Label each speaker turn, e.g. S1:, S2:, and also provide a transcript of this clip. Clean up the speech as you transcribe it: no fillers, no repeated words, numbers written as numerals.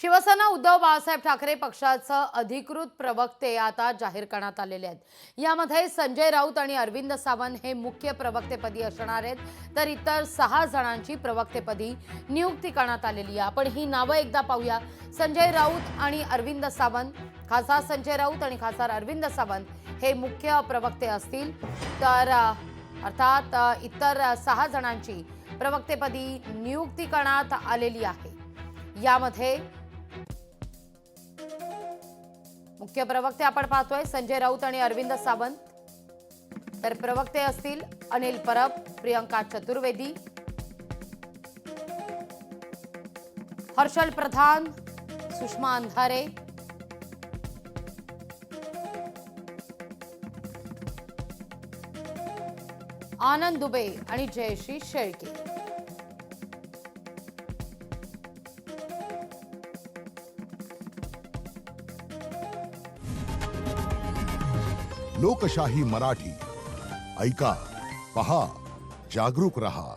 S1: शिवसेना उद्धव बाळासाहेब ठाकरे पक्षाचं अधिकृत प्रवक्ते आता जाहीर करण्यात आलेले आहेत। यामध्ये संजय राऊत आणि अरविंद सावंत हे मुख्य प्रवक्तेपदी असणार आहेत, तर इतर 6 जणांची प्रवक्तेपदी नियुक्ती करण्यात आलेली आहे। आपण ही नावं एकदा पाहूया। संजय राऊत आणि अरविंद सावंत, खासदार संजय राऊत आणि खासदार अरविंद सावंत हे मुख्य प्रवक्ते असतील, तर अर्थात इतर 6 जणांची प्रवक्तेपदी नियुक्ती करण्यात आलेली आहे। यामध्ये मुख्य प्रवक्ते आपण पाहतोय संजय राऊत आणि अरविंद सावंत, तर प्रवक्ते असतील अनिल परब, प्रियंका चतुर्वेदी, हर्षल प्रधान, सुषमा अंधारे, आनंद दुबे आणि जयश्री शेळके।
S2: लोकशाही मराठी ऐका, पहा, जागरूक रहा।